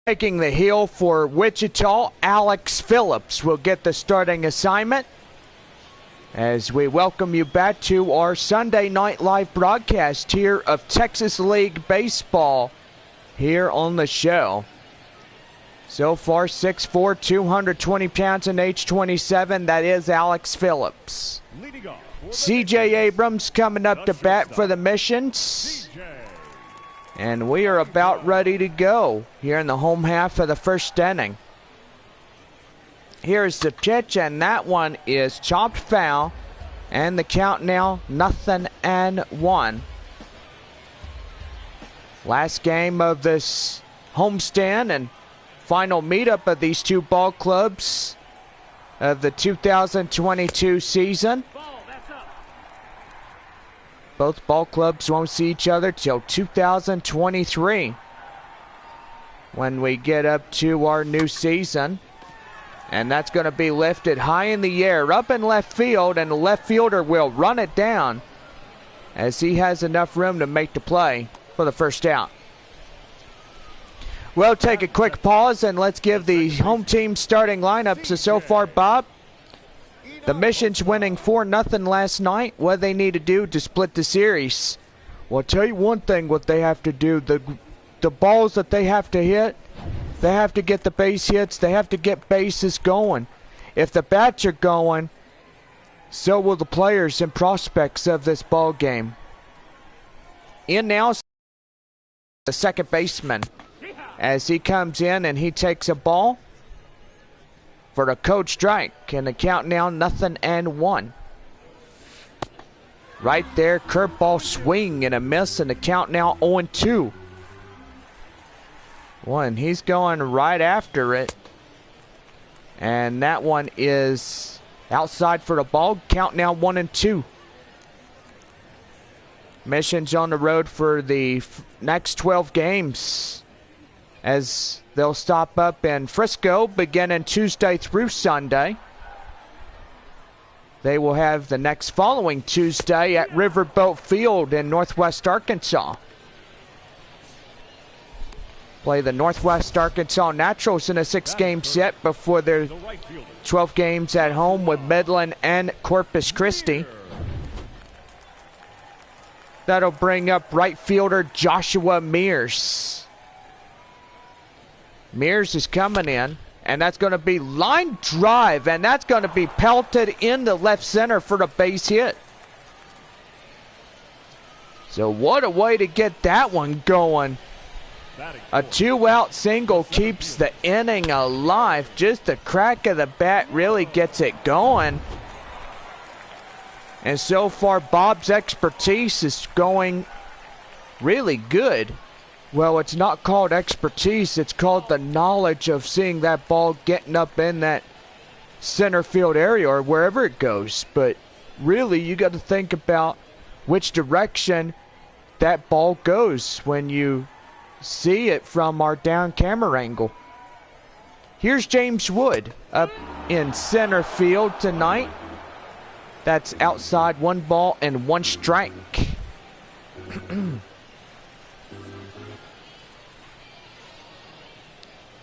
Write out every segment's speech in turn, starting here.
Taking the heel for Wichita, Alex Phillips will get the starting assignment as we welcome you back to our Sunday night live broadcast here of Texas League Baseball here on the show. So far, 6'4", 220 pounds and age 27. That is Alex Phillips. CJ Abrams coming up to bat for the Missions. And we are about ready to go here in the home half of the first inning. Here's the pitch, and that one is chopped foul. And the count now 0-1. Last game of this homestand and final meetup of these two ball clubs of the 2022 season. Both ball clubs won't see each other till 2023 when we get up to our new season. And that's going to be lifted high in the air, up in left field, and the left fielder will run it down as he has enough room to make the play for the first out. We'll take a quick pause and let's give the home team starting lineups. So far, Bob, the Missions winning 4-0 last night. What do they need to do to split the series? Well, I'll tell you one thing what they have to do. The balls that they have to hit, they have to get the base hits. They have to get bases going. If the bats are going, so will the players and prospects of this ball game. In now, the second baseman, as he comes in and he takes a ball for the code strike, and the count now 0-1. Right there, curveball swing and a miss, and the count now 0-2. He's going right after it, and that one is outside for the ball. Count now 1-2. Missions on the road for the next 12 games, as they'll stop up in Frisco beginning Tuesday through Sunday. They will have the next following Tuesday at Riverboat Field in Northwest Arkansas. Play the Northwest Arkansas Naturals in a 6-game set before their 12 games at home with Midland and Corpus Christi. That'll bring up right fielder Joshua Mears. Mears is coming in, and that's going to be line drive, and that's going to be pelted into left center for the base hit. So what a way to get that one going. A 2-out single keeps the inning alive. Just the crack of the bat really gets it going. And so far, Bob's expertise is going really good. Well, it's not called expertise. It's called the knowledge of seeing that ball getting up in that center field area or wherever it goes. But really, you got to think about which direction that ball goes when you see it from our down camera angle. Here's James Wood up in center field tonight. That's outside, 1 ball and 1 strike.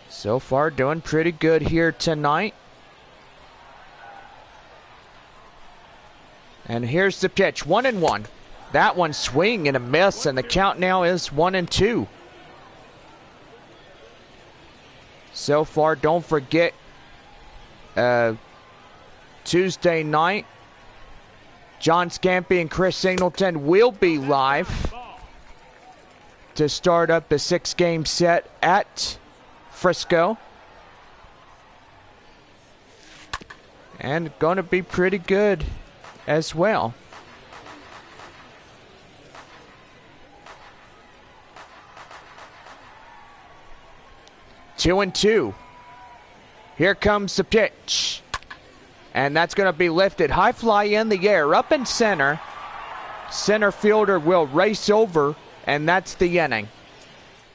So far, doing pretty good here tonight. And here's the pitch, 1-1. That one swing and a miss, and the count now is 1-2. So far, don't forget, Tuesday night, John Scampy and Chris Singleton will be live to start up the 6-game set at Frisco. And going to be pretty good as well. Two and two. Here comes the pitch. And that's going to be lifted. High fly in the air, up in center. Center fielder will race over, and that's the inning.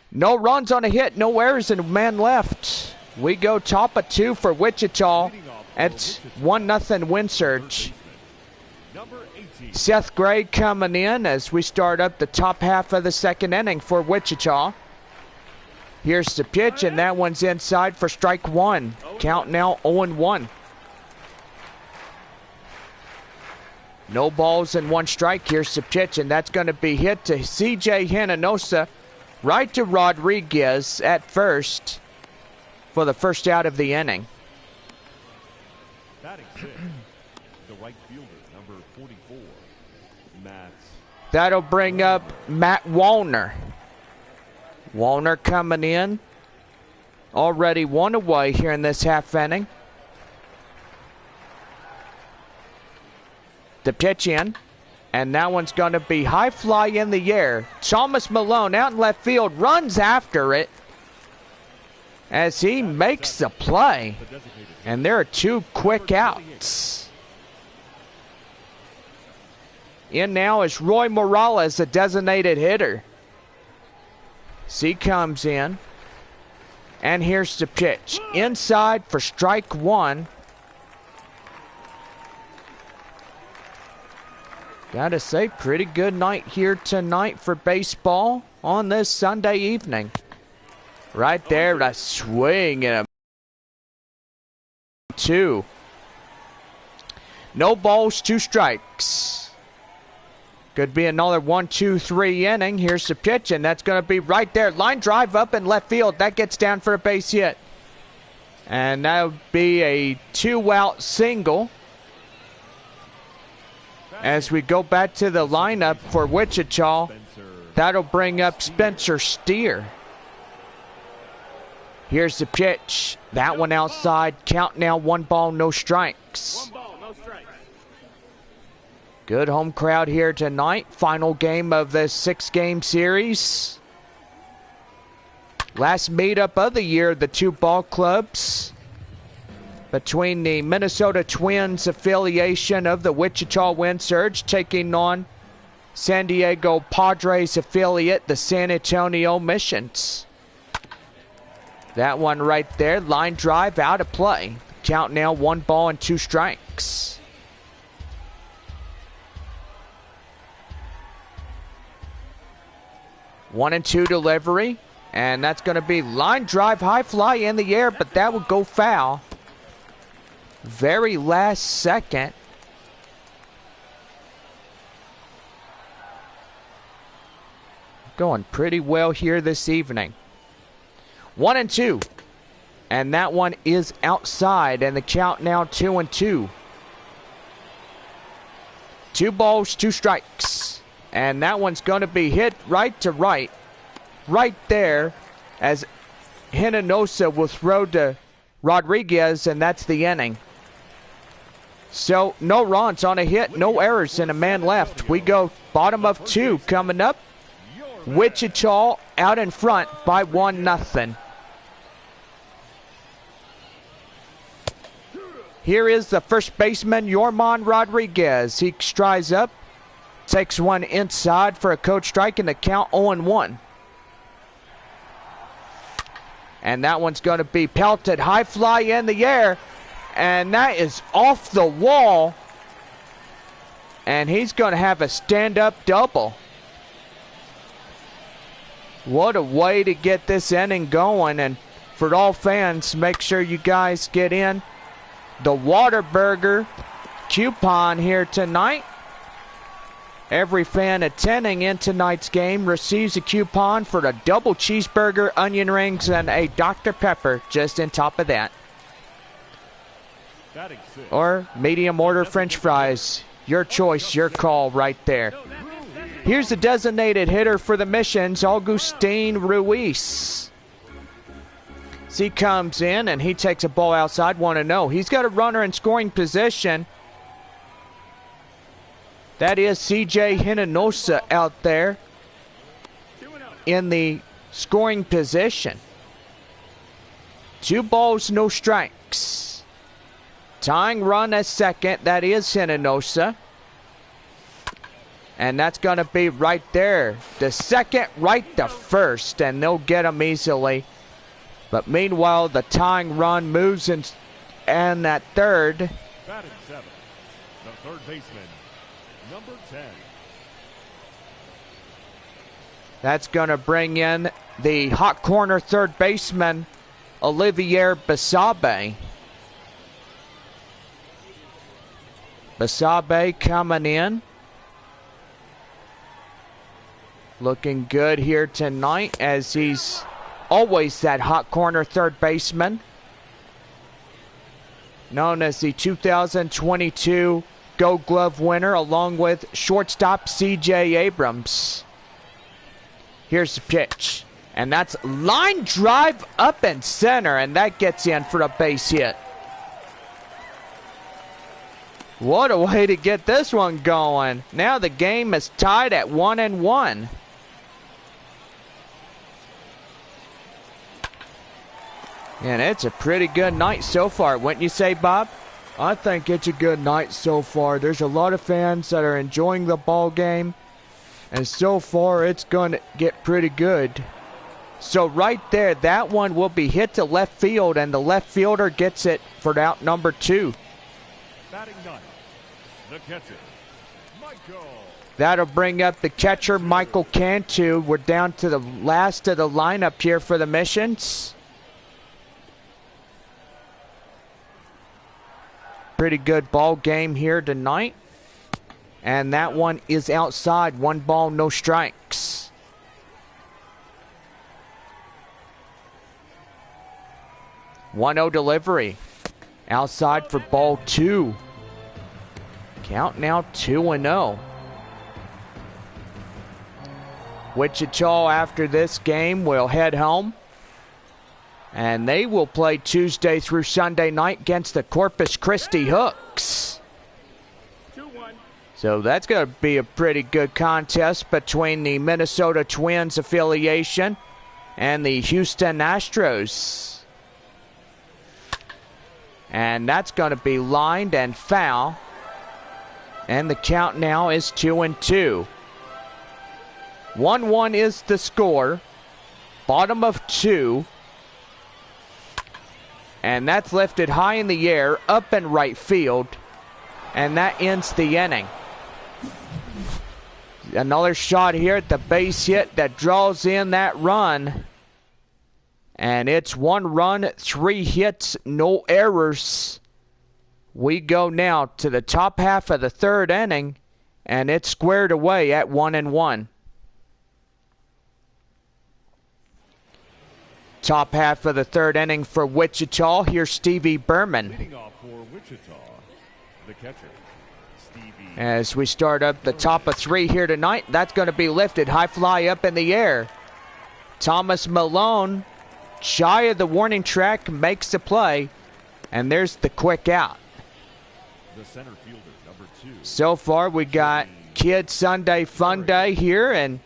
No runs on a hit, no errors, and a man left. We go top of 2 for Wichita. It's 1-0 win surge. Seth Gray coming in as we start up the top half of the second inning for Wichita. Here's the pitch, and that one's inside for strike one. Count now 0-1. No balls and one strike. Here's the pitch, and that's going to be hit to C.J. Hinojosa, right to Rodriguez at first for the first out of the inning. Batting sixth, the right fielder, number 44, Matt. That'll bring up Matt Wallner. Wallner coming in. Already one away here in this half inning. The pitch in. And that one's going to be high fly in the air. Thomas Malone out in left field runs after it as he makes the play. And there are two quick outs. In now is Roy Morales, the designated hitter. He comes in. And here's the pitch. Inside for strike one. Gotta say, pretty good night here tonight for baseball on this Sunday evening. Right there, a swing and a 2. No balls, 2 strikes. Could be another 1-2-3 inning. Here's the pitch, and that's going to be right there. Line drive up in left field. That gets down for a base hit. And that would be a 2-out single. As we go back to the lineup for Wichita, that'll bring up Spencer Steer. Here's the pitch. That one outside. Count now 1 ball, no strikes. 1 ball, no strikes. Good home crowd here tonight. Final game of this 6-game series. Last meetup of the year, the 2 ball clubs. Between the Minnesota Twins affiliation of the Wichita Wind Surge taking on San Diego Padres affiliate, the San Antonio Missions. That one right there, line drive out of play. Count now 1 ball and 2 strikes. One and 2 delivery, and that's going to be line drive, high fly in the air, but that would go foul. Very last second. Going pretty well here this evening. 1 and 2. And that one is outside, and the count now 2-2. 2 balls, 2 strikes. And that one's going to be hit right to right. Right there, as Hinojosa will throw to Rodriguez, and that's the inning. So, no runs on a hit, no errors, and a man left. We go bottom of 2 coming up. Wichita out in front by 1-0. Here is the first baseman, Yorman Rodriguez. He strides up, takes one inside for a code strike, and the count 0-1. And that one's going to be pelted high fly in the air. And that is off the wall. And he's going to have a stand-up double. What a way to get this inning going. And for all fans, make sure you guys get in the Whataburger coupon here tonight. Every fan attending in tonight's game receives a coupon for a double cheeseburger, onion rings, and a Dr. Pepper just on top of that. Or medium order French fries. Your choice, your call right there. Here's the designated hitter for the Missions, Augustin Ruiz. He comes in and he takes a ball outside, 1-0. He's got a runner in scoring position. That is C.J. Hinojosa out there in the scoring position. 2 balls, no strikes. Tying run at second, that is Hinojosa. And that's going to be right there. The second, right to first, and they'll get him easily. But meanwhile, the tying run moves in, and that third. Batting 7, the third baseman, number 10. That's going to bring in the hot corner third baseman, Olivier Basabe. Basabe coming in. Looking good here tonight, as he's always that hot corner third baseman. Known as the 2022 Gold Glove winner, along with shortstop C.J. Abrams. Here's the pitch. And that's line drive up and center, and that gets in for a base hit. What a way to get this one going. Now the game is tied at 1-1. And it's a pretty good night so far, wouldn't you say, Bob? I think it's a good night so far. There's a lot of fans that are enjoying the ball game, and so far it's going to get pretty good. So right there, that one will be hit to left field, and the left fielder gets it for out number 2. Batting ninth, the catcher, Michael. That'll bring up the catcher, Michael Cantu. We're down to the last of the lineup here for the Missions. Pretty good ball game here tonight. And that one is outside. 1 ball, no strikes. One-0 delivery. Outside for ball 2. Count now 2-0. Wichita, after this game, will head home. And they will play Tuesday through Sunday night against the Corpus Christi Hooks. 2-1. So that's going to be a pretty good contest between the Minnesota Twins affiliation and the Houston Astros. And that's going to be lined and foul. And the count now is 2-2. 1-1 is the score. Bottom of 2. And that's lifted high in the air, up in right field. And that ends the inning. Another shot here at the base hit that draws in that run. And it's 1 run, 3 hits, no errors. We go now to the top half of the 3rd inning. And it's squared away at 1-1. Top half of the 3rd inning for Wichita. Here's Stevie Berman. Leading off for Wichita, the catcher, Stevie. As we start up the top of 3 here tonight, that's going to be lifted. High fly up in the air. Thomas Malone, shy of the warning track, makes the play. And there's the quick out. The center fielder, number 2. So far, we got Kid Sunday Fun Day here, and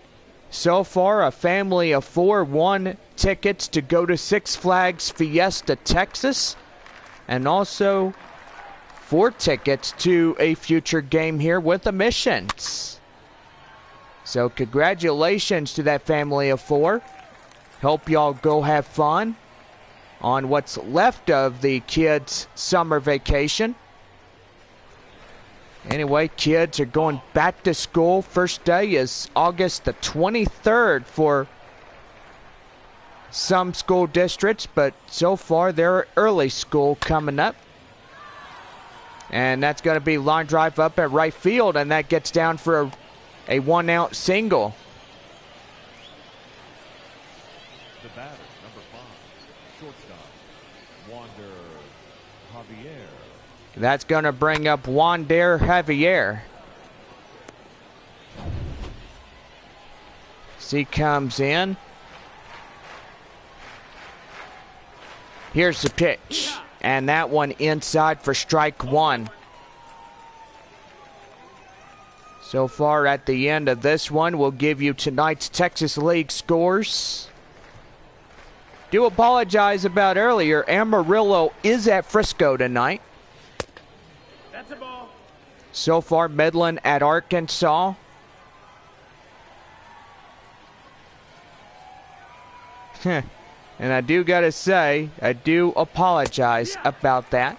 so far, a family of 4 won tickets to go to Six Flags Fiesta, Texas, and also 4 tickets to a future game here with the Missions. So congratulations to that family of 4. Hope y'all go have fun on what's left of the kids' summer vacation. Anyway, kids are going back to school. First day is August the 23rd for some school districts, but so far they're early school coming up. And that's going to be line drive up at right field, and that gets down for a 1-out single. The batter, number 5, shortstop, Wander Javier. That's going to bring up Wander Javier. As he comes in. Here's the pitch. And that one inside for strike 1. So far at the end of this one, we'll give you tonight's Texas League scores. Do apologize about earlier. Amarillo is at Frisco tonight. That's a ball. So far, Midland at Arkansas. And I do gotta say, I do apologize about that.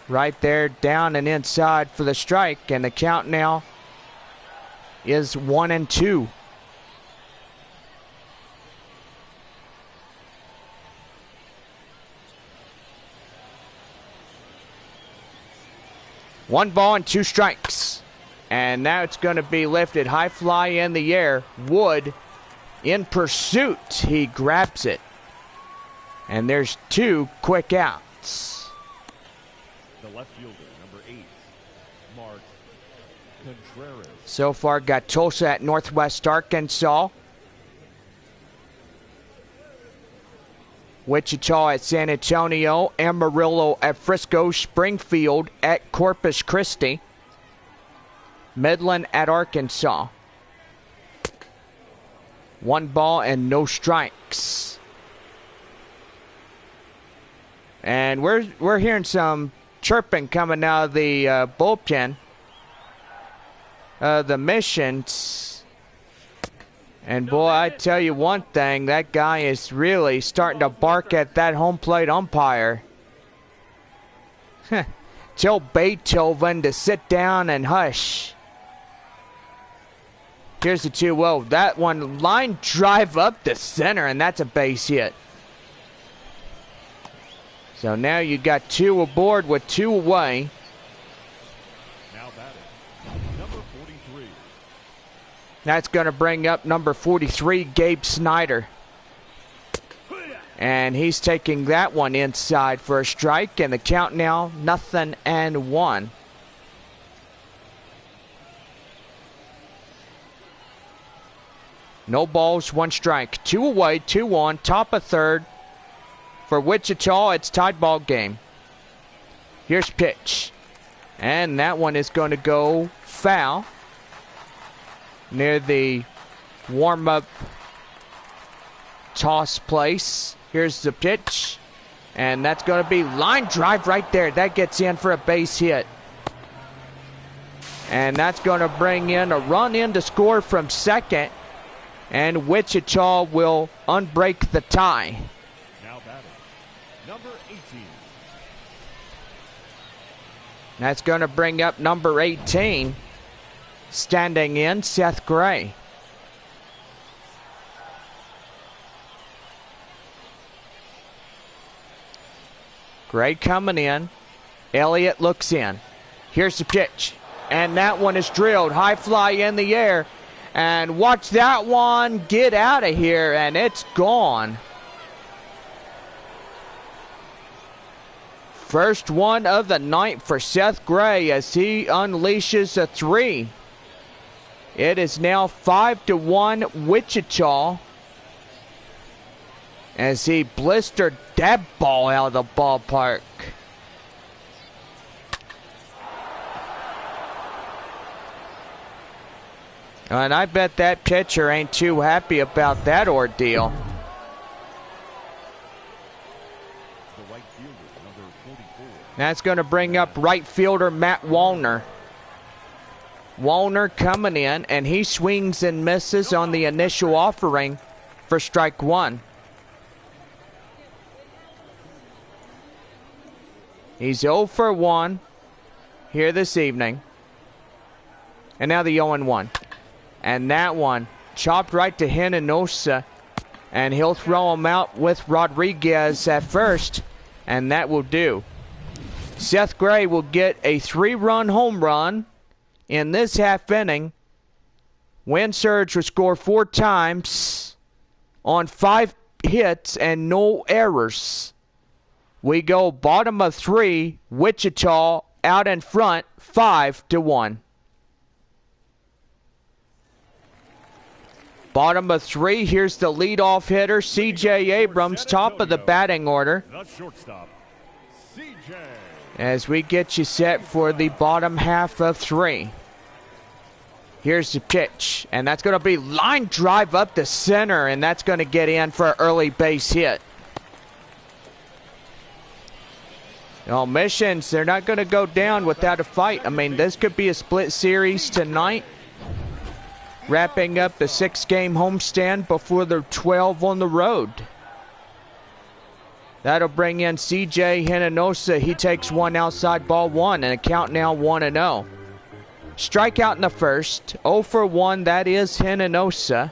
Right there, down and inside for the strike, and the count now is 1-2. 1 ball and 2 strikes. And now it's going to be lifted high fly in the air. Wood in pursuit. He grabs it. And there's 2 quick outs. The left fielder, number 8, Mark Contreras. So far got Tulsa at Northwest Arkansas. Wichita at San Antonio, Amarillo at Frisco, Springfield at Corpus Christi, Midland at Arkansas. 1 ball and no strikes. And we're hearing some chirping coming out of the bullpen. The Missions. And boy, I tell you one thing, that guy is really starting to bark at that home plate umpire. Tell Beethoven to sit down and hush. Here's the 2-0. That one line drive up the center, and that's a base hit. So now you got 2 aboard with 2 away. Now batting, number 43. That's going to bring up number 43, Gabe Snyder. And he's taking that one inside for a strike, and the count now 0-1. No balls, 1 strike. 2 away, 2 on, top of 3rd. For Wichita, it's tied ball game. Here's pitch. And that one is going to go foul. Near the warm-up toss place. Here's the pitch. And that's going to be line drive right there. That gets in for a base hit. And that's going to bring in a run in to score from second. And Wichita will unbreak the tie. Now batting, number 18. That's going to bring up number 18. Standing in, Seth Gray. Gray coming in. Elliott looks in. Here's the pitch. And that one is drilled. High fly in the air. And watch that one get out of here, and it's gone. First one of the night for Seth Gray as he unleashes a 3. It is now 5-1 Wichita as he blistered that ball out of the ballpark. And I bet that pitcher ain't too happy about that ordeal. The right fielder, number 44. That's going to bring up right fielder Matt Wallner. Wallner coming in, and he swings and misses on the initial offering for strike 1. He's 0 for 1 here this evening. And now the 0-1. And that one chopped right to Hinojosa. And he'll throw him out with Rodriguez at first. And that will do. Seth Gray will get a 3-run home run in this half inning. Win Surge will score 4 times on 5 hits and no errors. We go bottom of 3. Wichita out in front 5-1. Bottom of 3, here's the leadoff hitter, C.J. Abrams, top of the batting order. The shortstop, C.J. As we get you set for the bottom half of 3. Here's the pitch, and that's going to be line drive up the center, and that's going to get in for an early base hit. No, Missions, they're not going to go down without a fight. I mean, this could be a split series tonight. Wrapping up the 6-game homestand before the 12 on the road. That'll bring in C.J. Hinojosa. He takes 1 outside ball 1, and a count now 1-0. Strikeout in the first. 0 for 1, that is Hinojosa.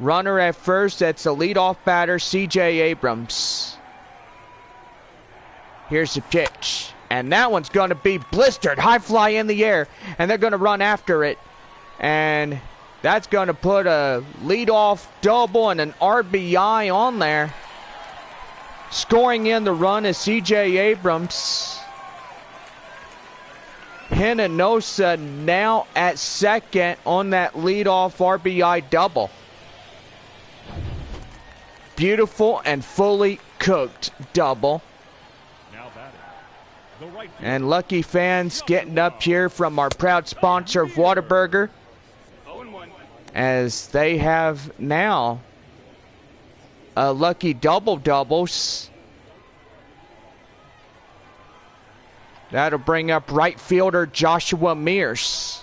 Runner at first, that's the leadoff batter, C.J. Abrams. Here's the pitch. And that one's going to be blistered. High fly in the air. And they're going to run after it. And that's going to put a leadoff double and an RBI on there. Scoring in the run is C.J. Abrams. Hinojosa now at second on that leadoff RBI double. Beautiful and fully cooked double. And lucky fans getting up here from our proud sponsor of Whataburger, as they have now a lucky doubles. That'll bring up right fielder Joshua Mears.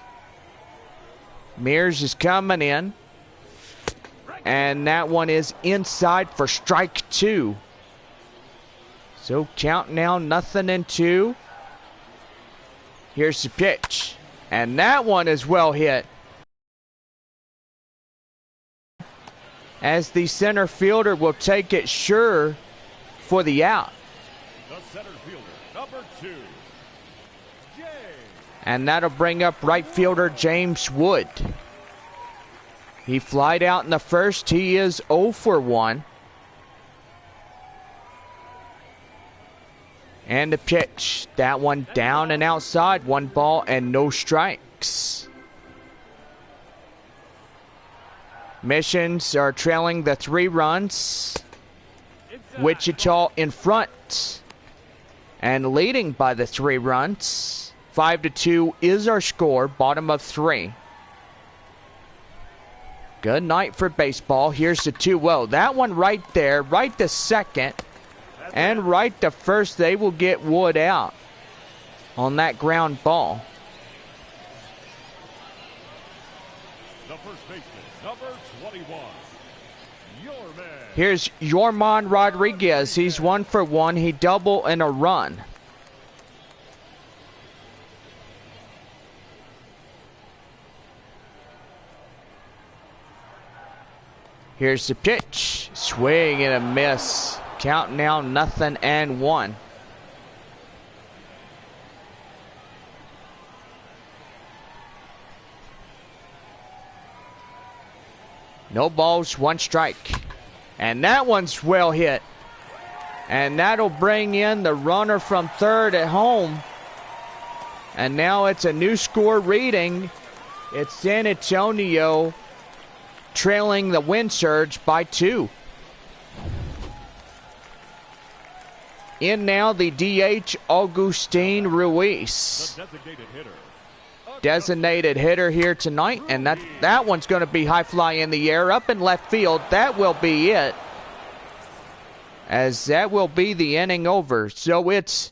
Mears is coming in. And that one is inside for strike 2. So count now, 0-2. Here's the pitch. And that one is well hit. As the center fielder will take it sure for the out. The center fielder, number 2. And that'll bring up right fielder James Wood. He flied out in the first. He is 0 for 1. And the pitch. That one down and outside. 1 ball and no strikes. Missions are trailing the 3 runs. Wichita in front. And leading by the 3 runs. 5-2 is our score. Bottom of 3. Good night for baseball. Here's the 2-0. That one right there. Right to second. And right to first, they will get Wood out on that ground ball. The first baseman, number 21. Here's Yorman Rodriguez. He's 1 for 1. He double and a run. Here's the pitch. Swing and a miss. Count now 0-1. No balls, 1 strike. And that one's well hit. And that'll bring in the runner from third at home. And now it's a new score reading. It's San Antonio trailing the Wind Surge by 2. In now the DH, Augustin Ruiz. Designated hitter here tonight, and that one's going to be high fly in the air up in left field. That will be it, as that will be the inning over. So it's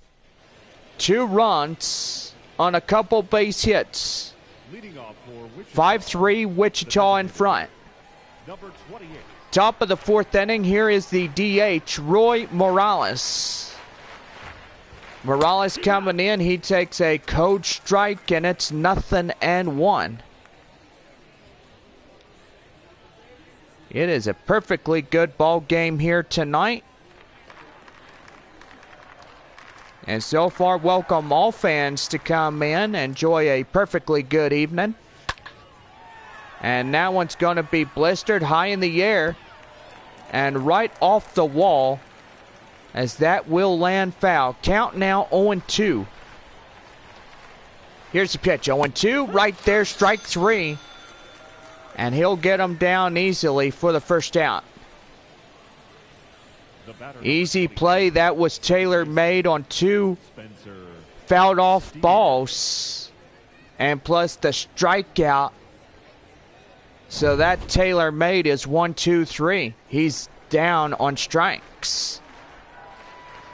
2 runs on a couple base hits. 5-3 Wichita in front. Top of the 4th inning, here is the DH, Roy Morales. Morales coming in, he takes a code strike, and it's 0-1. It is a perfectly good ball game here tonight. And so far, welcome all fans to come in, enjoy a perfectly good evening. And that one's going to be blistered high in the air and right off the wall, as that will land foul. Count now 0-2. Here's the pitch. 0-2 right there, strike 3. And he'll get him down easily for the first out. Easy play. That was tailor-made on 2 fouled off balls. And plus the strikeout. So that tailor-made is 1-2-3. He's down on strikes.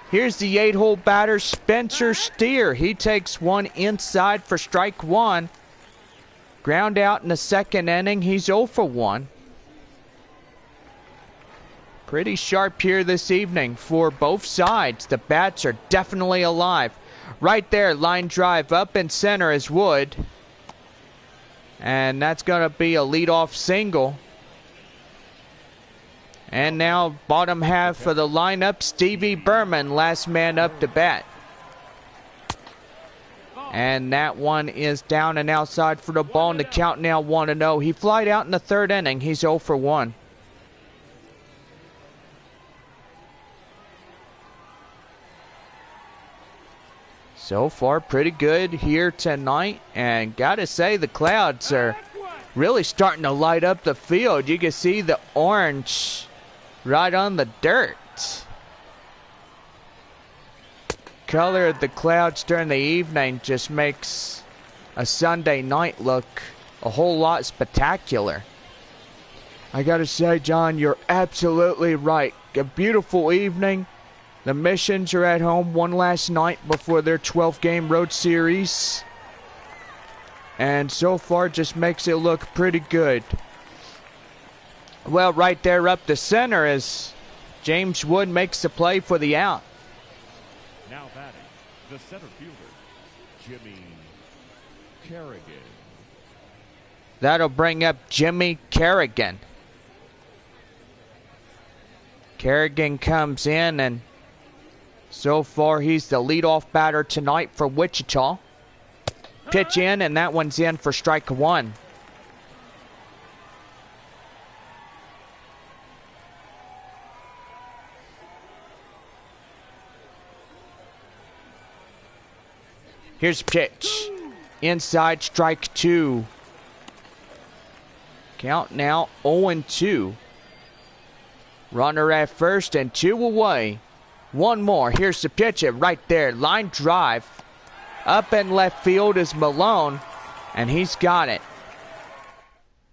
Here's the 8-hole batter, Spencer Steer. He takes one inside for strike 1. Ground out in the 2nd inning. He's 0 for 1. Pretty sharp here this evening for both sides. The bats are definitely alive. Right there, line drive up in center is Wood. And that's going to be a leadoff single. And now bottom half of the lineup, Stevie Berman, last man up to bat. And that one is down and outside for the ball, and the count now 1-0. He flied out in the third inning. He's 0 for 1. So far, pretty good here tonight. And gotta say, the clouds are really starting to light up the field. You can see the orange right on the dirt. Color of the clouds during the evening just makes a Sunday night look a whole lot spectacular. I gotta say, John, you're absolutely right. A beautiful evening. The Missions are at home, won last night before their 12-game road series. And so far just makes it look pretty good. Well, right there up the center as James Wood makes the play for the out. Now batting, the center fielder, Jimmy Kerrigan. That'll bring up Jimmy Kerrigan. Kerrigan comes in, and so far he's the leadoff batter tonight for Wichita. Pitch in, and that one's in for strike one. Here's a pitch. Inside, strike two. Count now 0-2. Runner at first and 2 away. One more. Here's the pitch. Right there. Line drive. Up in left field is Malone, and he's got it.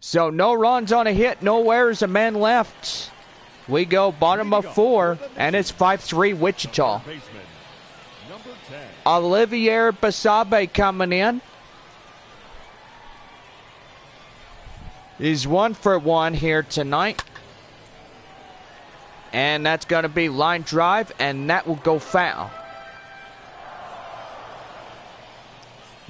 So no runs on a hit. No errors. A man left. We go bottom of 4, and it's 5-3 Wichita. Olivier Basabe coming in. He's 1 for 1 here tonight. And that's going to be line drive, and that will go foul.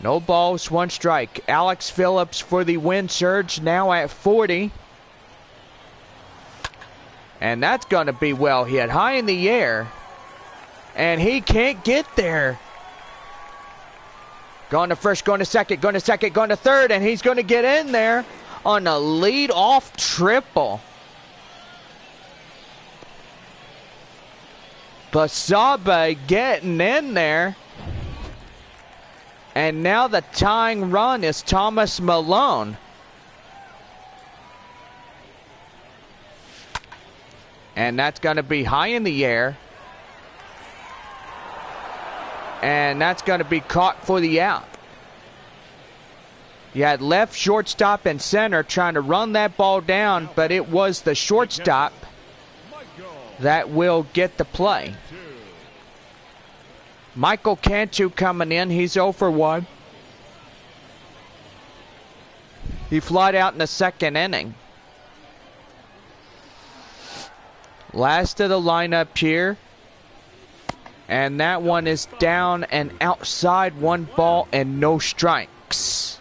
No balls, 1 strike. Alex Phillips for the wind surge, now at 40. And that's going to be well hit, high in the air. And he can't get there. Going to first, going to second, going to second, going to third, and he's going to get in there on a lead-off triple. Basabe getting in there. And now the tying run is Thomas Malone. And that's going to be high in the air. And that's going to be caught for the out. You had left, shortstop, and center trying to run that ball down, but it was the shortstop that will get the play. Michael Cantu coming in. He's 0 for 1. He flied out in the second inning. Last of the lineup here. And that one is down and outside. 1 ball and no strikes.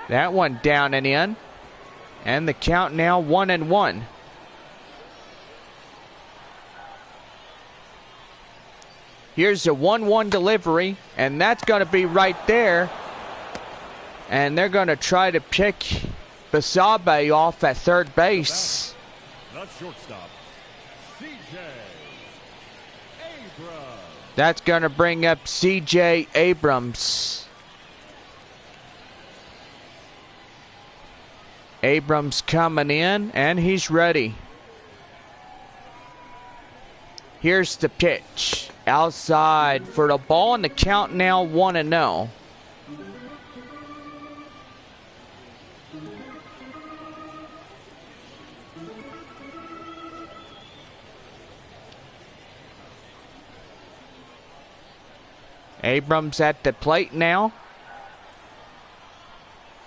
That one down and in. And the count now 1-1. Here's a 1-1 delivery, and that's going to be right there. And they're going to try to pick Basabe off at third base. That's shortstop, C.J. Abrams. That's going to bring up C.J. Abrams. Abrams coming in, and he's ready. Here's the pitch. Outside for the ball, and the count now 1-0. Abrams at the plate now.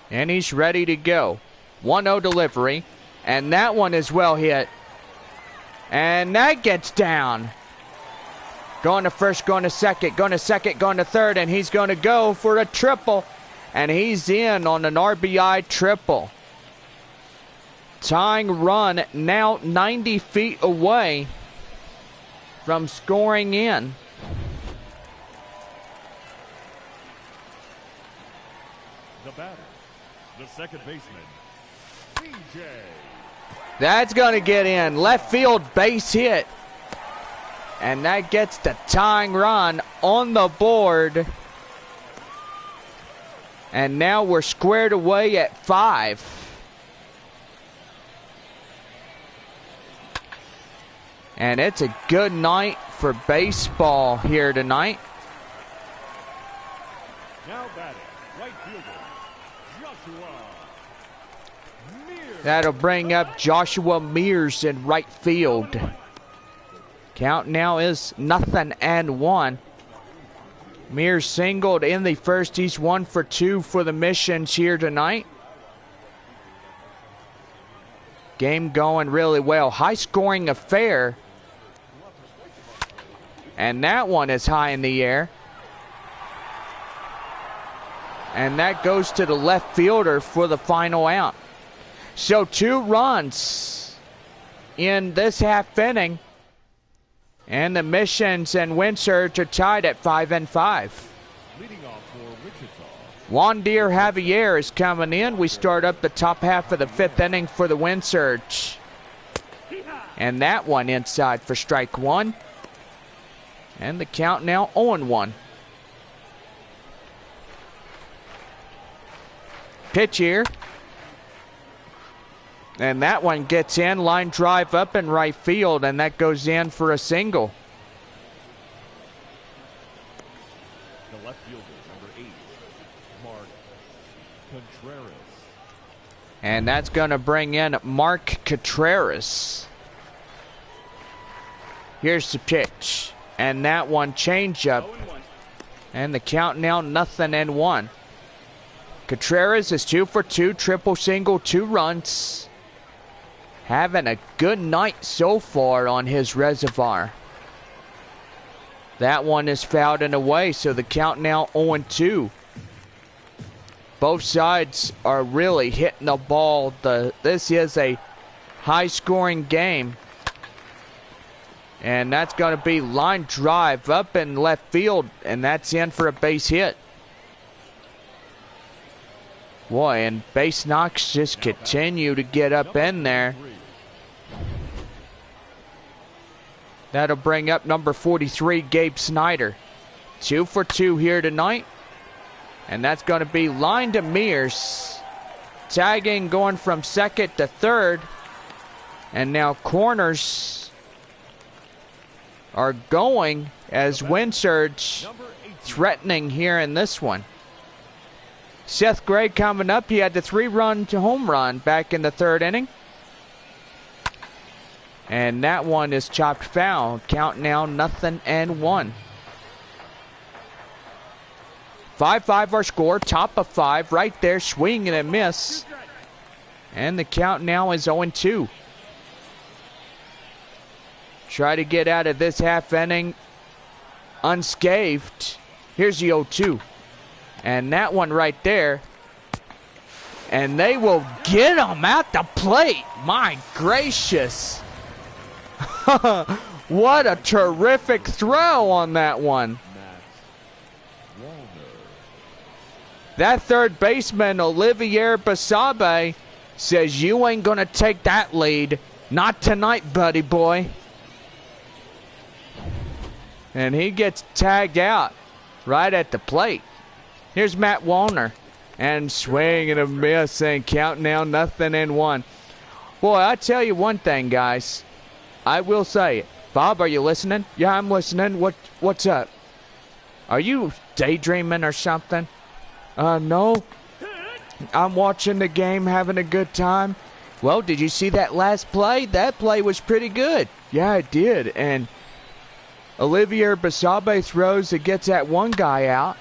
And he's ready to go. 1-0 delivery. And that one is well hit. And that gets down. Going to first, going to second, going to third, and he's going to go for a triple. And he's in on an RBI triple. Tying run now 90 feet away. from scoring in. The batter, the second baseman, DJ. That's going to get in. Left field base hit. And that gets the tying run on the board. And now we're squared away at 5. And it's a good night for baseball here tonight. Now batting, right fielder, Joshua Mears. That'll bring up Joshua Mears in right field. Count now is 0-1. Mears singled in the first. He's 1 for 2 for the Missions here tonight. Game going really well. High scoring affair. And that one is high in the air. And that goes to the left fielder for the final out. So 2 runs in this half inning. And the Missions and Windsurge are tied at 5-5. Leading off for Wichita. Wandir Javier is coming in. We start up the top half of the 5th inning for the Windsurge. And that one inside for strike 1. And the count now 0-1. Pitch here. And that one gets in. Line drive up in right field. And that goes in for a single. The left fielder, number 8, Mark Contreras. And that's going to bring in Mark Contreras. Here's the pitch. And that one change up. And the count now 0-1. Contreras is 2 for 2. Triple single, 2 runs. Having a good night so far on his reservoir. That one is fouled and away, so the count now 0-2. Both sides are really hitting the ball. This is a high-scoring game. And that's going to be line drive up in left field, and that's in for a base hit. Boy, and base knocks just continue to get up in there. That'll bring up number 43, Gabe Snyder. 2 for 2 here tonight. And that's going to be line to Mears. Tagging going from second to third. And now corners are going as Windsurge threatening here in this one. Seth Gray coming up. He had the 3-run home run back in the 3rd inning. And that one is chopped foul. Count now 0-1. 5-5 our score. Top of 5 right there. Swing and a miss. And the count now is 0-2. Try to get out of this half inning unscathed. Here's the 0-2. And that one right there. And they will get him at the plate. My gracious. What a terrific throw on that one. That third baseman, Olivier Basabe, says, you ain't going to take that lead. Not tonight, buddy boy. And he gets tagged out right at the plate. Here's Matt Wallner. And swing and a miss and count now 0-1. Boy, I tell you one thing, guys. I will say it. Bob, are you listening? Yeah, I'm listening. What's up? Are you daydreaming or something? No. I'm watching the game, having a good time. Well, did you see that last play? That play was pretty good. Yeah, I did. And Olivier Basabe throws that gets that one guy out.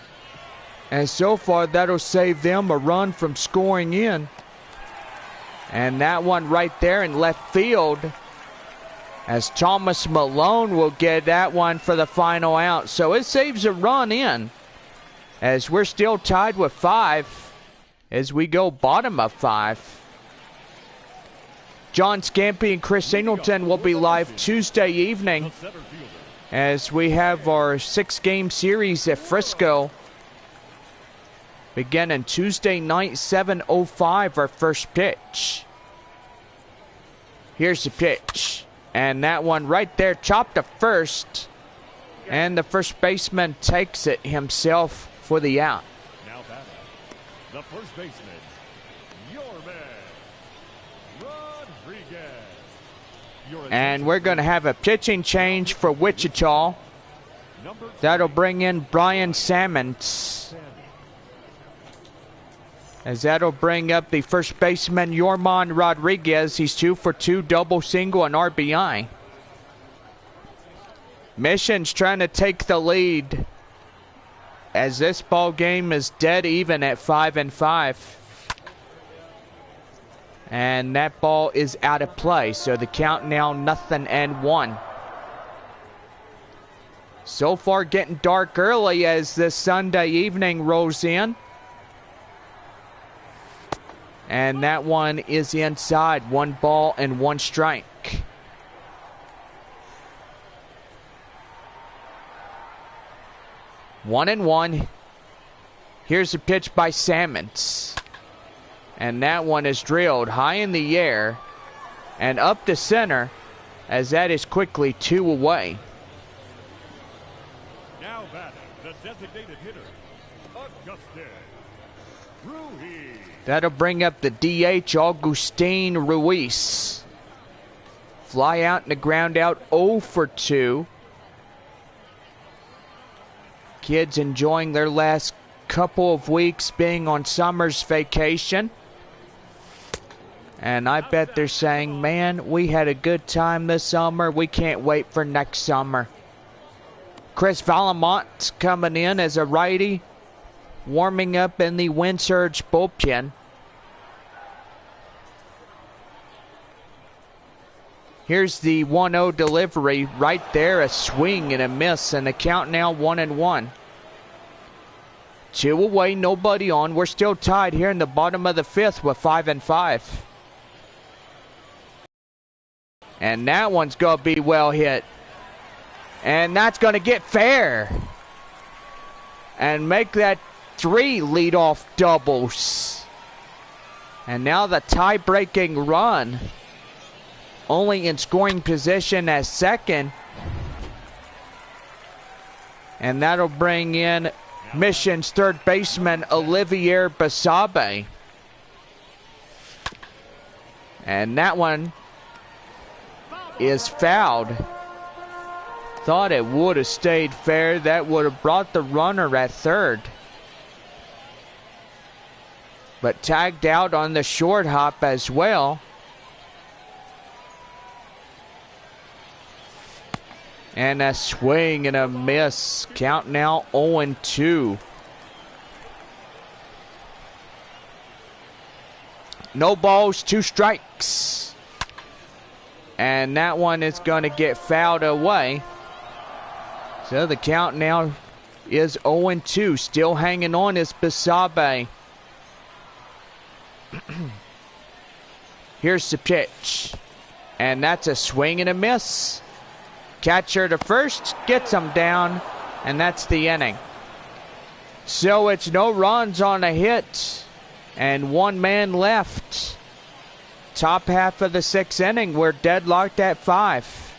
And so far, that'll save them a run from scoring in. And that one right there in left field, as Thomas Malone will get that one for the final out. So it saves a run in, as we're still tied with 5 as we go bottom of 5. John Scampy and Chris Singleton will be live Tuesday evening as we have our 6-game series at Frisco beginning Tuesday night, 7:05, our first pitch. Here's the pitch. And that one right there chopped to first. And the first baseman takes it himself for the out. Now batting, the first baseman, your man, Rodriguez. And we're going to have a pitching change for Wichita. That'll bring in Brian Sammons, as that'll bring up the first baseman, Yorman Rodriguez. He's 2 for 2, double, single, and RBI. Mission's trying to take the lead, as this ball game is dead even at 5-5. And that ball is out of play, so the count now 0-1. So far getting dark early as this Sunday evening rolls in. And that one is inside. 1 ball and 1 strike. One and one. Here's a pitch by Sammons. And that one is drilled high in the air and up to center, as that is quickly 2 away. Now batting, the designated hitter, Augustin Ruiz. That'll bring up the DH, Augustin Ruiz. Fly out and the ground out, 0 for 2. Kids enjoying their last couple of weeks being on summer's vacation. And I bet they're saying, man, we had a good time this summer. We can't wait for next summer. Chris Valamont coming in as a righty, warming up in the Wind Surge bullpen. Here's the 1-0 delivery right there, a swing and a miss, and the count now 1-1. 2 away, nobody on. We're still tied here in the bottom of the 5th with 5-5. And that one's going to be well hit. And that's going to get fair. And make that 3 leadoff doubles. And now the tie-breaking run, only in scoring position as second. And that'll bring in Mission's third baseman, Olivier Basabe. And that one is fouled. Thought it would have stayed fair. That would have brought the runner at third. But tagged out on the short hop as well. And a swing and a miss. Count now 0-2. No balls, 2 strikes. And that one is going to get fouled away. So the count now is 0-2. Still hanging on is Basabe. Here's the pitch. And that's a swing and a miss. Catcher to first, gets him down, and that's the inning. So it's no runs on a hit, and 1 man left. Top half of the 6th inning, we're deadlocked at 5.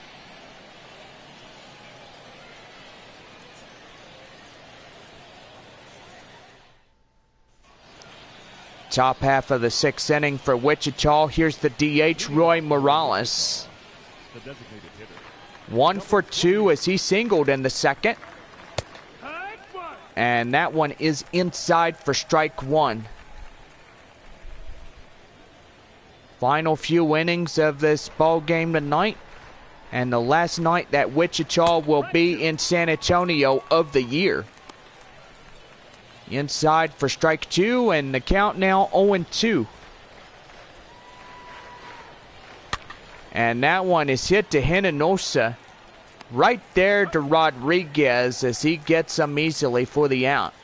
Top half of the 6th inning for Wichita. Here's the DH, Roy Morales. 1 for 2 as he singled in the second. And that one is inside for strike 1. Final few innings of this ball game tonight. And the last night that Wichita will be in San Antonio of the year. Inside for strike 2, and the count now 0-2. And that one is hit to Hinojosa. Right there to Rodriguez as he gets them easily for the out.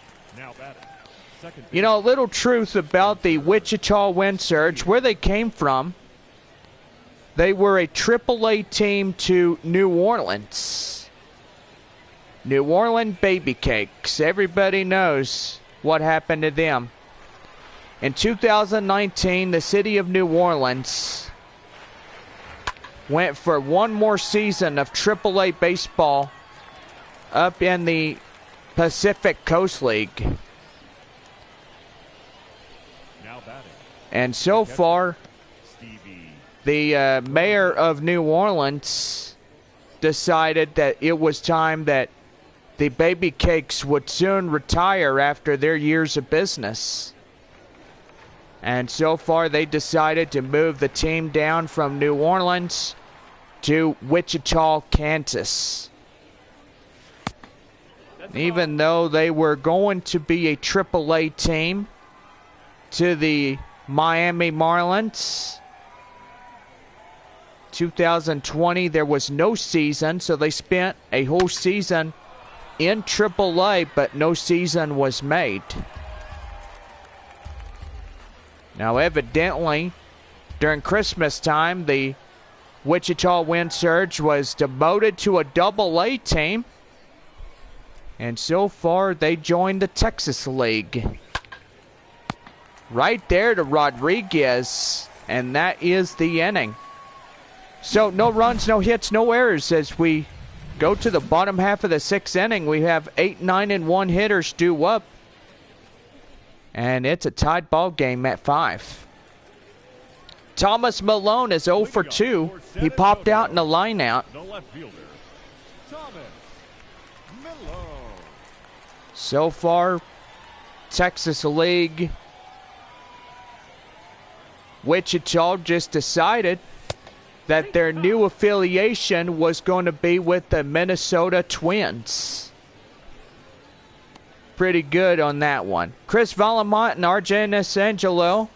You know, a little truth about the Wichita Wind Surge, where they came from. They were a AAA team to New Orleans. New Orleans Baby Cakes. Everybody knows what happened to them. In 2019, the city of New Orleans went for one more season of AAA baseball up in the Pacific Coast League. And so far, the mayor of New Orleans decided that it was time that the Baby Cakes would soon retire after their years of business. And so far, they decided to move the team down from New Orleans to Wichita, Kansas. Even though they were going to be a AAA team to the Miami Marlins, 2020, there was no season, so they spent a whole season in AAA, but no season was made. Now, evidently, during Christmas time, the Wichita Wind Surge was demoted to a AA team. And so far, they joined the Texas League. Right there to Rodriguez. And that is the inning. So, no runs, no hits, no errors as we go to the bottom half of the sixth inning. We have 8, 9, and 1 hitters due up. And it's a tied ball game at 5. Thomas Malone is 0 for 2. He popped out in the line out. So far, Texas League, Wichita just decided that their new affiliation was going to be with the Minnesota Twins. Pretty good on that one. Chris Valamont and RJ Nasangelo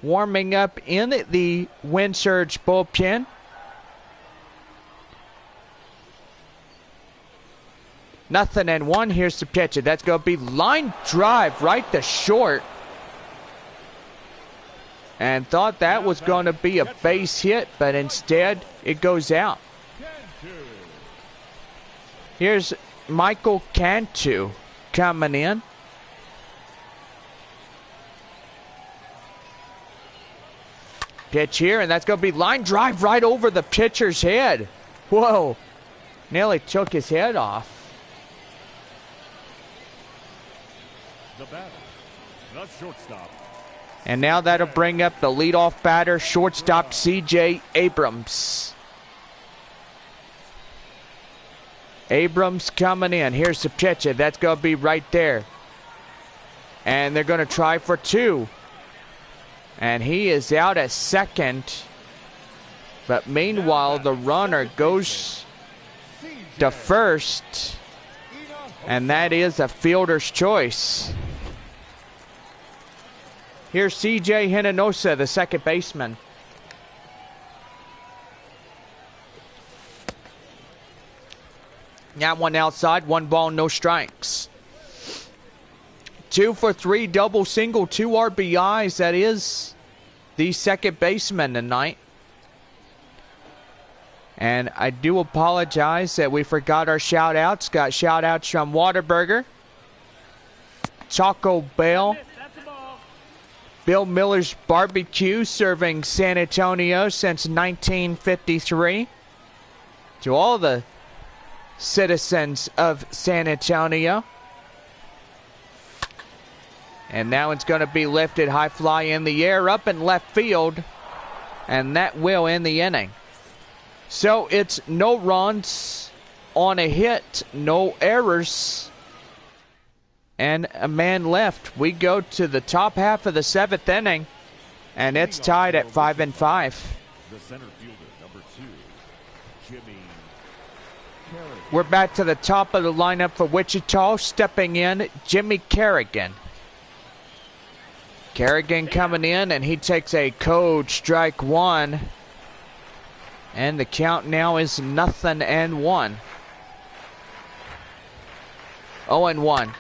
warming up in the Wind Surge bullpen. Nothing and 1. Here's the pitch. That's going to be line drive right to short. And thought that was going to be a base hit, but instead it goes out. Here's Michael Cantu coming in. Pitch here, and that's going to be line drive right over the pitcher's head. Whoa. Nearly took his head off. The batter, the shortstop. And now that'll bring up the leadoff batter, shortstop C.J. Abrams. Abrams coming in. Here's the pitch. That's going to be right there. And they're going to try for 2. And he is out at second. But meanwhile, the runner goes to first. And that is a fielder's choice. Here's C.J. Hinojosa, the second baseman. That one outside, 1 ball, no strikes. 2 for 3, double, single, 2 RBIs. That is the second baseman tonight. And I do apologize that we forgot our shout-outs. Got shout-outs from Whataburger, Taco Bell, Bill Miller's Barbecue, serving San Antonio since 1953. To all the citizens of San Antonio. And now it's going to be lifted, high fly in the air, up in left field. And that will end the inning. So it's no runs on a hit, no errors, and a man left. We go to the top half of the 7th inning, and it's tied at 5-5. The center fielder, number 2, Jimmy. We're back to the top of the lineup for Wichita. Stepping in, Jimmy Kerrigan. Kerrigan coming in, and he takes a code strike 1. And the count now is 0-1. 0-1.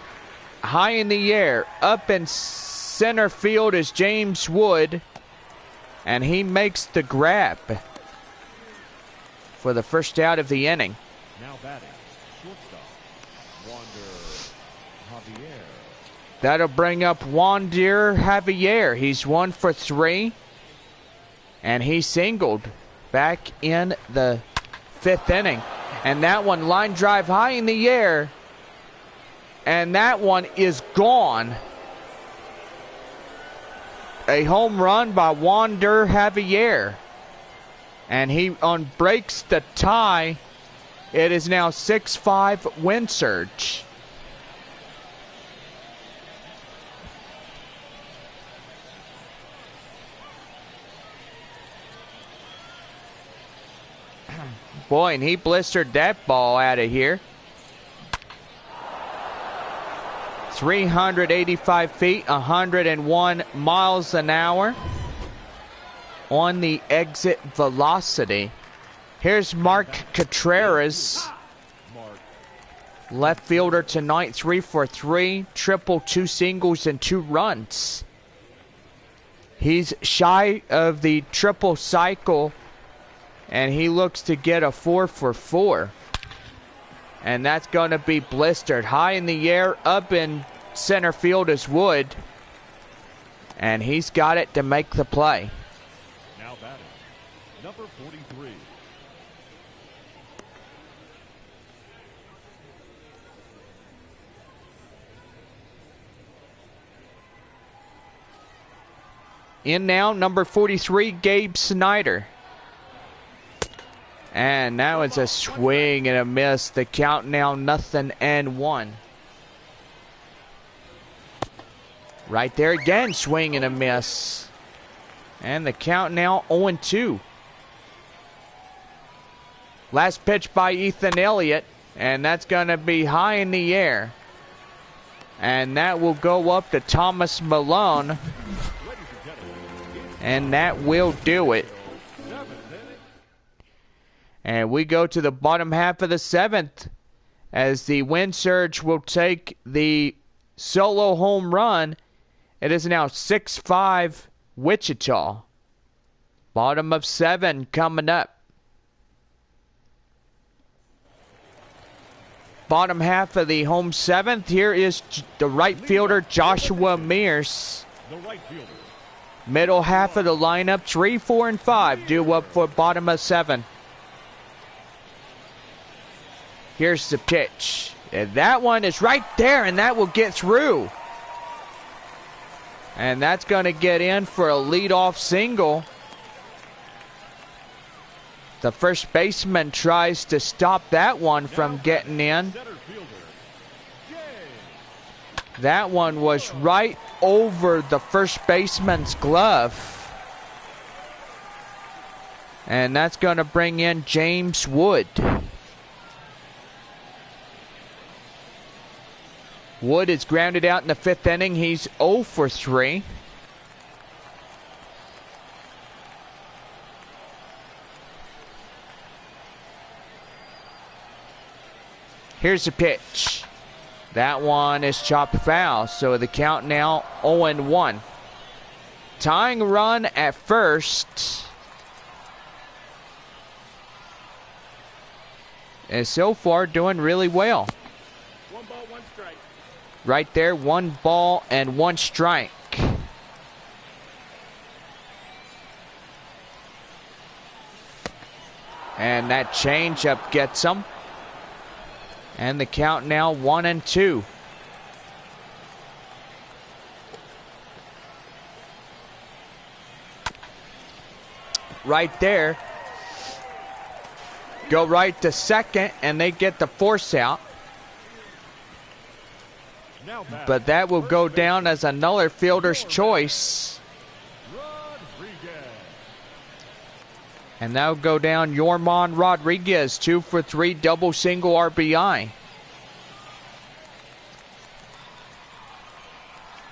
High in the air, up in center field is James Wood. And he makes the grab for the first out of the inning. Now batting, shortstop, Wander Javier. That'll bring up Wander Javier. He's 1 for 3. And he singled back in the 5th inning. And that one line drive high in the air. And that one is gone. A home run by Wander Javier. And he breaks the tie. It is now 6-5 wind surge. Boy, and he blistered that ball out of here. 385 feet, 101 miles an hour on the exit velocity. Here's Mark Contreras, left fielder tonight, 3 for 3, triple, 2 singles, and 2 runs. He's shy of the triple cycle, and he looks to get a 4 for 4. And that's going to be blistered high in the air. Up in center field is Wood. And he's got it to make the play. Now batting, number 43. In now, number 43, Gabe Snyder. And now it's a swing and a miss. The count now 0-1. Right there again, swing and a miss. And the count now 0-2. Last pitch by Ethan Elliott. And that's going to be high in the air. And that will go up to Thomas Malone. And that will do it. And we go to the bottom half of the 7th as the wind surge will take the solo home run. It is now 6-5 Wichita. Bottom of 7 coming up. Bottom half of the home 7th. Here is the right fielder Joshua Mears. The right fielder. Middle half of the lineup, 3, 4, and 5 due up for bottom of 7. Here's the pitch. And that one is right there, and that will get through. And that's going to get in for a leadoff single. The first baseman tries to stop that one from getting in. That one was right over the first baseman's glove. And that's going to bring in James Wood. Wood is grounded out in the 5th inning. He's 0 for 3. Here's the pitch. That one is chopped foul. So the count now 0-1. Tying run at first. And so far doing really well. Right there, 1 ball and 1 strike. And that changeup gets him. And the count now 1-2. Right there. Go right to second, and they get the force out. But that will go down as another fielder's choice. And that will go down Yorman Rodriguez, 2 for 3, double single RBI.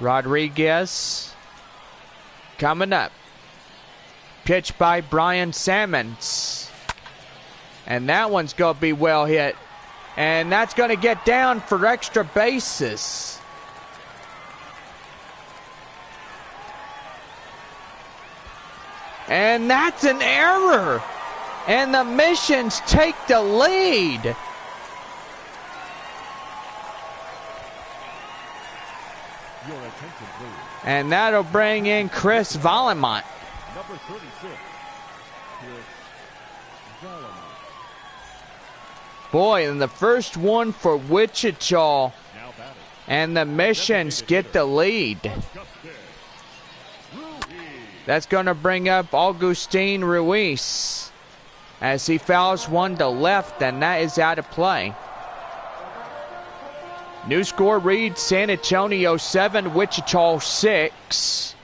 Rodriguez coming up. Pitch by Brian Sammons. And that one's going to be well hit. And that's going to get down for extra bases. And that's an error. And the Missions take the lead. incomplete. And that'll bring in Chris Vollemont. Number 36, Chris Vollemont. Boy, and the first one for Wichita. Now batting. And the Missions get the lead. Justin Ruiz. That's going to bring up Augustine Ruiz as he fouls one to left, and that is out of play. New score reads San Antonio 7, Wichita 6.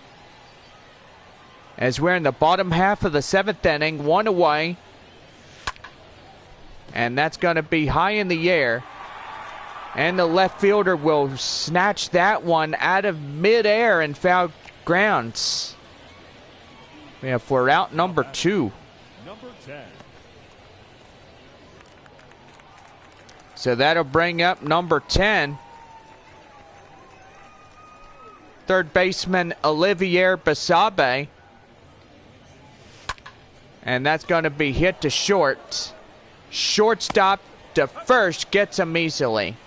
As we're in the bottom half of the 7th inning, one away. And that's going to be high in the air. And the left fielder will snatch that one out of midair and foul grounds. We have for out number 2. Number 10. So that'll bring up number 10. Third baseman Olivier Basabe. And that's going to be hit to short. Shortstop to first gets him easily.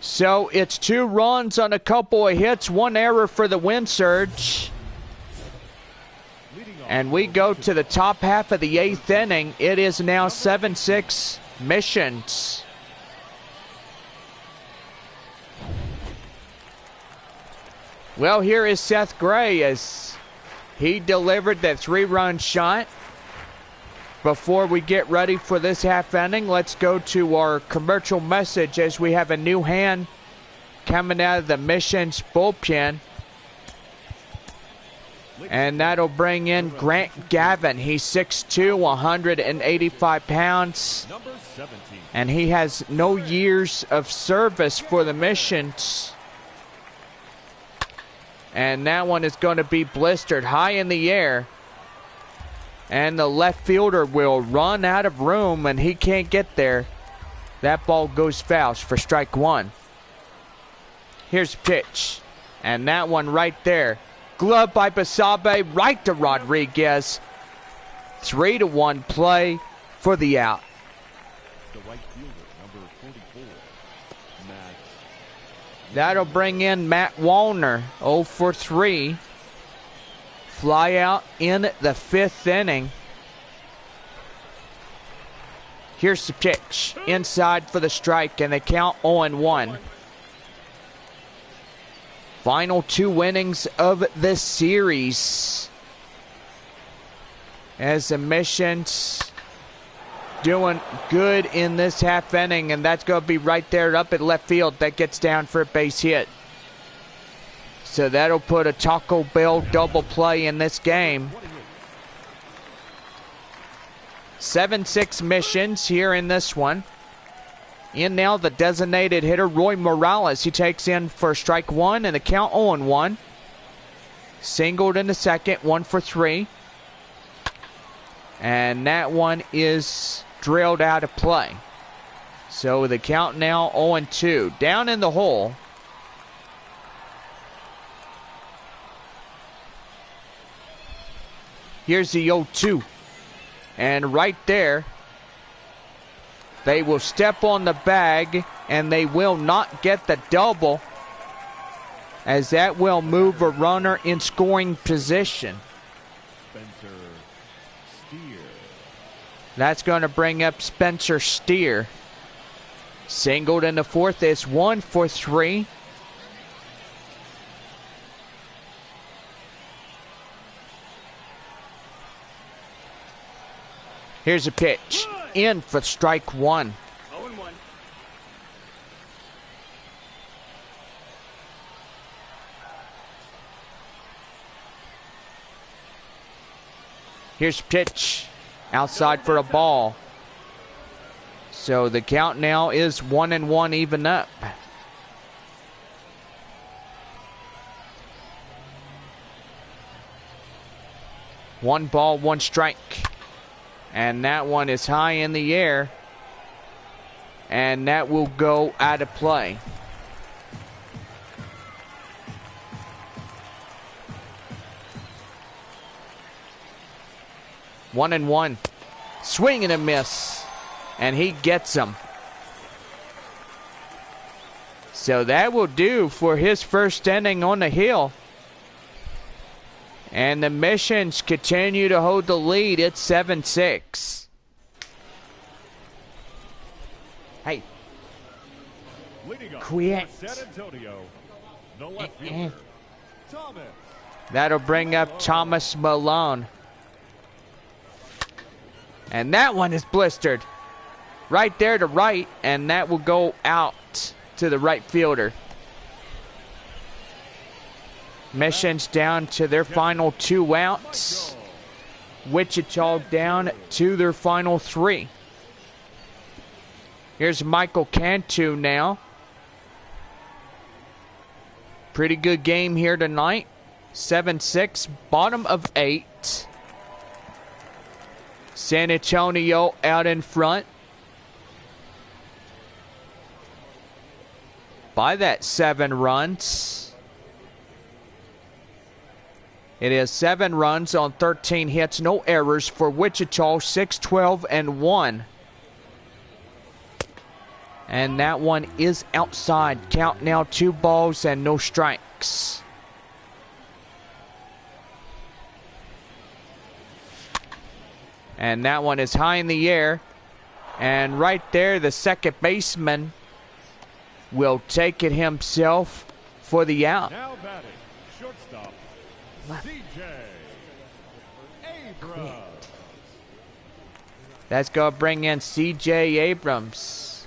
So it's 2 runs on a couple of hits, 1 error for the wind surge. And we go to the top half of the 8th inning. It is now 7-6 Missions. Well, here is Seth Gray as he delivered that 3-run shot. Before we get ready for this half inning, let's go to our commercial message as we have a new hand coming out of the Missions bullpen. And that'll bring in Grant Gavin. He's 6'2", 185 pounds. Number 17. And he has no years of service for the Missions. And that one is going to be blistered high in the air. And the left fielder will run out of room, and he can't get there. That ball goes foul for strike 1. Here's a pitch. And that one right there. Glove by Basabe, right to Rodriguez. 3-1 play for the out. The right fielder, number 44, Matt. That'll bring in Matt Wallner, 0 for 3. Fly out in the 5th inning. Here's the pitch. Inside for the strike, and they count 0-1. Final 2 innings of this series. As the Missions doing good in this half inning, and that's going to be right there up at left field. That gets down for a base hit. So that'll put a Taco Bell double play in this game. 7-6 Missions here in this one. In now the designated hitter, Roy Morales. He takes in for strike 1 and the count 0-1. Singled in the second, 1 for 3. And that one is drilled out of play. So the count now 0-2. Down in the hole. Here's the 0-2. And right there, they will step on the bag, and they will not get the double, as that will move a runner in scoring position. Spencer Steer. That's going to bring up Spencer Steer. Singled in the 4th. It's 1 for 3. Here's a pitch. In for strike 1. 0-1. Here's a pitch. Outside for a ball. So the count now is 1-1, even up. One ball, 1 strike. And that one is high in the air. And that will go out of play. One and one. Swing and a miss. And he gets him. So that will do for his first inning on the hill. And the Missions continue to hold the lead at 7-6. Hey. Quit. San Antonio, the left fielder, Thomas. That'll bring up Thomas Malone. And that one is blistered. Right there to right, and that will go out to the right fielder. Missions down to their final 2 outs. Wichita down to their final 3. Here's Michael Cantu now. Pretty good game here tonight. 7-6, bottom of 8. San Antonio out in front by that 7 runs. It is 7 runs on 13 hits, no errors for Wichita, 6-12-1. And that one is outside. Count now 2 balls and no strikes. And that one is high in the air. And right there, the second baseman will take it himself for the out. Now batting, shortstop, CJ Abrams. That's going to bring in CJ Abrams.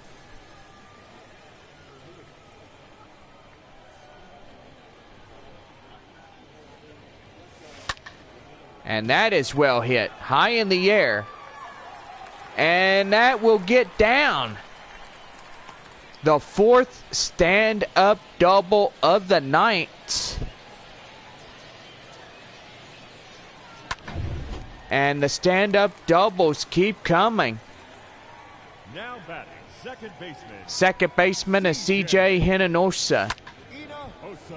And that is well hit. High in the air. And that will get down. The 4th stand-up double of the night. And the stand-up doubles keep coming. Now batting, second baseman. Second baseman is CJ Hinojosa.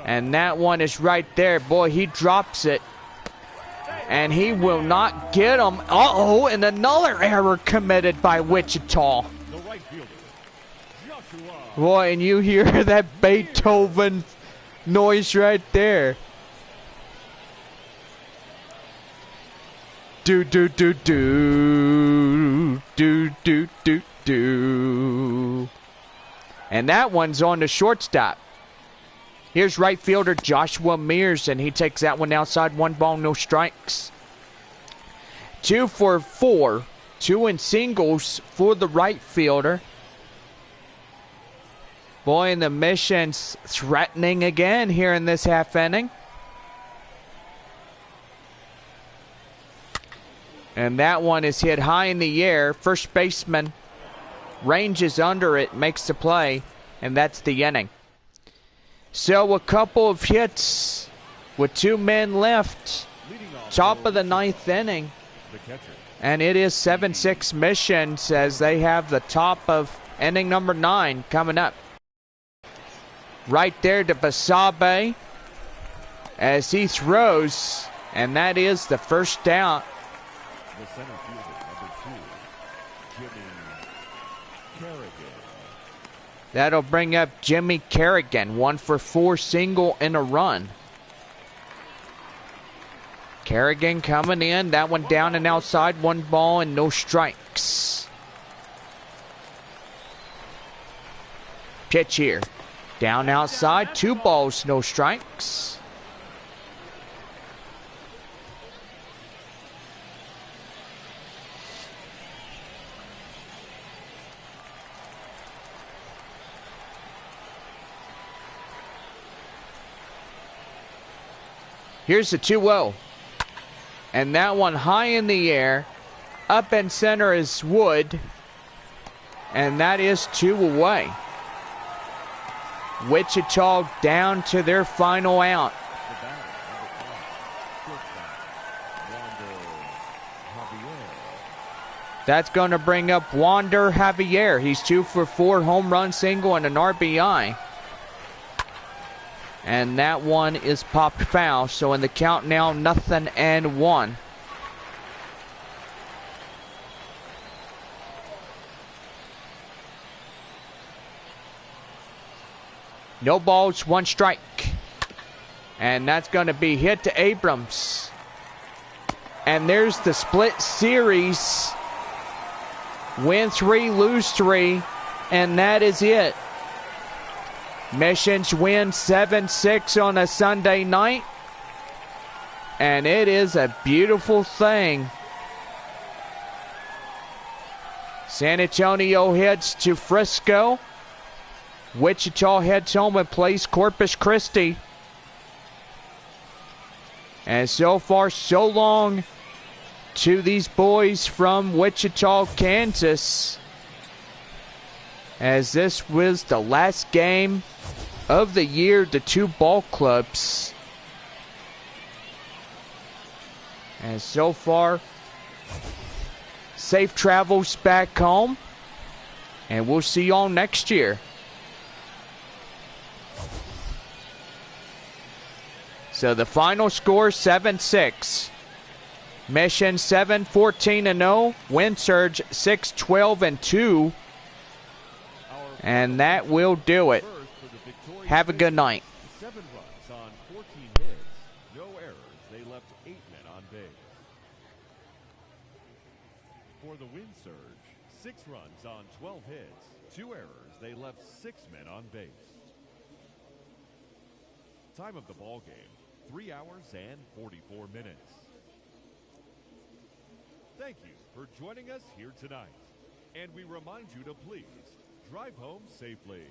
And that one is right there. Boy, he drops it. And he will not get him. Uh-oh, and another error committed by Wichita. The right fielder, Joshua. Boy, and you hear that Beethoven noise right there. Do do do do do do do do. And that one's on the shortstop. Here's right fielder Joshua Mears, and he takes that one outside. 1 ball, no strikes. 2 for 4. 2 in singles for the right fielder. Boy, and the Missions threatening again here in this half inning. And that one is hit high in the air. First baseman ranges under it, makes the play, and that's the inning. So a couple of hits with 2 men left. Top of the 9th inning. And it is 7-6 Missions as they have the top of inning number 9 coming up. Right there to Basabe as he throws. And that is the first out. The center fielder, number 2, Jimmy Kerrigan. That'll bring up Jimmy Kerrigan. 1 for 4 single and a run. Kerrigan coming in. That one down and outside. 1 ball and no strikes. Pitch here. Down outside. 2 balls, no strikes. Here's the 2-0. And that one high in the air. Up in center is Wood. And that is 2 away. Wichita down to their final out. That's going to bring up Wander Javier. He's 2 for 4, home run, single, and an RBI. And that one is popped foul. So in the count now, 0-1. No balls, 1 strike. And that's going to be hit to Abrams. And there's the split series. Win 3, lose 3. And that is it. Missions win 7-6 on a Sunday night. And it is a beautiful thing. San Antonio heads to Frisco. Wichita heads home and plays Corpus Christi. And so far, so long to these boys from Wichita, Kansas, as this was the last game of the year, the 2 ball clubs. And so far, safe travels back home, and we'll see y'all next year. So the final score, 7-6. Mission 7-14-0. Wind Surge 6-12-2. And that will do it. Have a good night. 7 runs on 14 hits. No errors. They left 8 men on base. For the Wind Surge, 6 runs on 12 hits. 2 errors. They left 6 men on base. Time of the ball game, 3 hours and 44 minutes. Thank you for joining us here tonight. And we remind you to please drive home safely.